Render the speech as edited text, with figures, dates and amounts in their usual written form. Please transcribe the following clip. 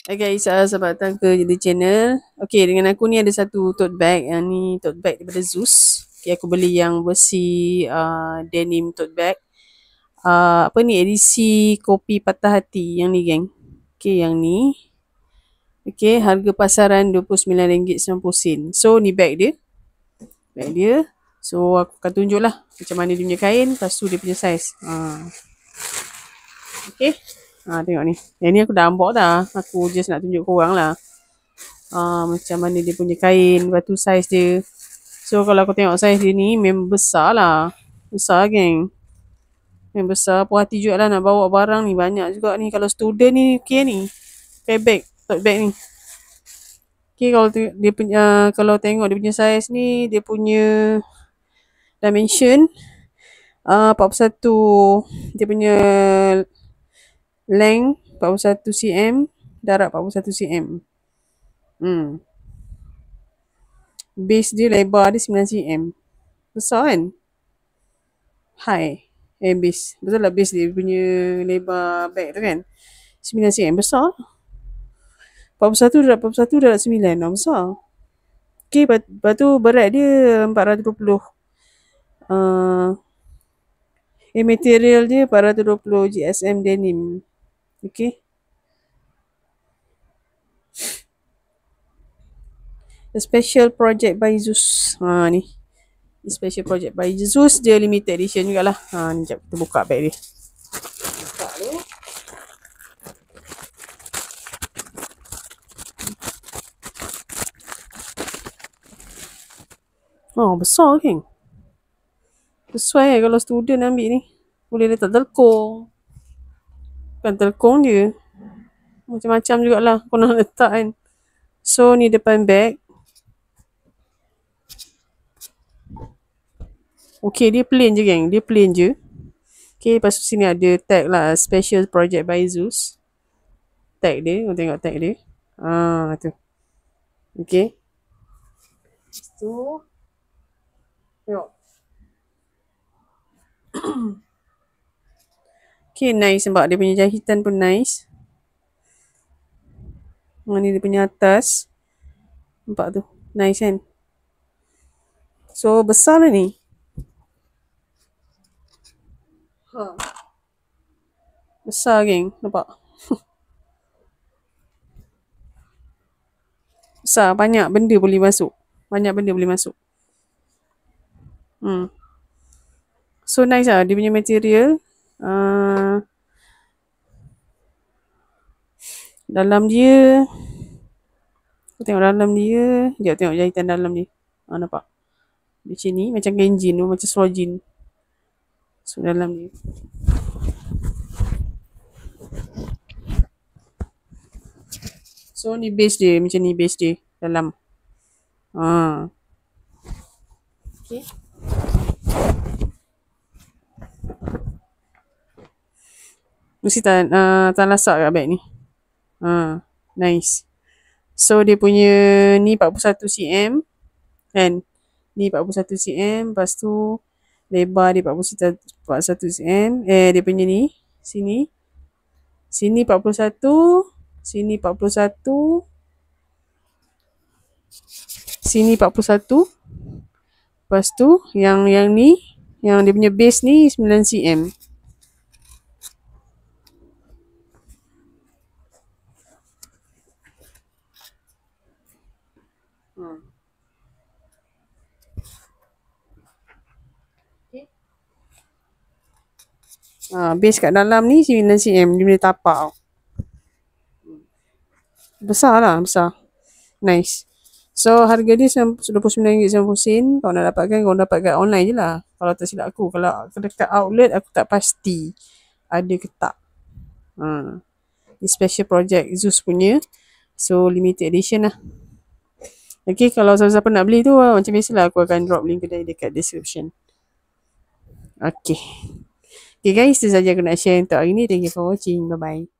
Hai guys, selamat datang ke The Channel. Okay, dengan aku ni ada satu tote bag. Yang ni tote bag daripada Zeus. Okay, aku beli yang versi denim tote bag. Apa ni, edisi kopi patah hati. Yang ni geng. Okay, yang ni. Okay, harga pasaran RM29.90. So, ni bag dia. Bag dia. So, aku akan tunjuk lah macam mana dia punya kain. Lepas tu dia punya saiz. Okay. Tengok ni. Yang ni aku dah unbox dah. Aku just nak tunjuk korang lah. Macam mana dia punya kain. Lepas tu saiz dia. So kalau aku tengok saiz dia ni memang besar lah. Besar geng. Memang besar. Puas hati juga lah nak bawa barang ni. Banyak juga ni. Kalau student ni okay ni. Pakai bag. Tote bag ni. Okay, kalau dia punya, kalau tengok dia punya saiz ni. Dia punya dimension 41. Dia punya length 41 cm, darat 41 cm. Base dia, lebar dia 9 cm. Besar kan? High. Base. Betul lah base dia punya lebar bag tu kan? 9 cm. Besar. 41 darat 9. Besar. Okay, lepas tu berat dia 420. Material dia 420 GSM denim. Okay. A special project by Zeus. Ni. Special project by Zeus. Dia limited edition jugalah. Ni sekejap kita buka bag dia. Buka tu. Besar kan? Sesuai kalau student ambil ni. Boleh letak telekong. Bukan telekong je. Macam-macam jugalah kau nak letak kan. So ni depan bag. Okay, dia plain je geng. Dia plain je. Okay, lepas tu sini ada tag lah. Special project by Zeus. Tag dia. Kau tengok tag dia. Tu. Okay. Lepas tu. Tengok. Okay, nice nampak. Dia punya jahitan pun nice. Ni dia punya atas. Nampak tu. Nice kan? So, besar lah ni. Besar geng. Nampak? Besar. Banyak benda boleh masuk. So, nice lah. Dia punya material. Dalam dia. Aku tengok dalam dia. Sekejap tengok jahitan dalam dia. Nampak? Macam ni. Macam kain jean tu. Macam straw jean. So, dalam dia. So, ni base dia. Macam ni base dia. Dalam. Okay. Mesti tak lasak kat bag ni. Nice. So, dia punya ni 41 cm. Kan? Ni 41 cm. Lepas tu, lebar dia 41 cm. Dia punya ni. Sini. Sini 41. Sini 41. Sini 41. Lepas tu, yang ni. Yang dia punya base ni 9 cm. Base kat dalam ni 9 cm. Dia boleh tapak. Besar lah. Besar. Nice. So harga dia RM29.90. Kau nak dapatkan, kau dapat kat online je lah. Kalau tak silap aku. Kalau dekat outlet aku tak pasti ada ke tak. Ni special project Zeus punya. So limited edition lah. Okay, kalau siapa-siapa nak beli tu macam biasalah aku akan drop link kedai dekat description. Okay. Okay guys, itu saja aku nak share untuk hari ni. Thank you for watching. Bye bye.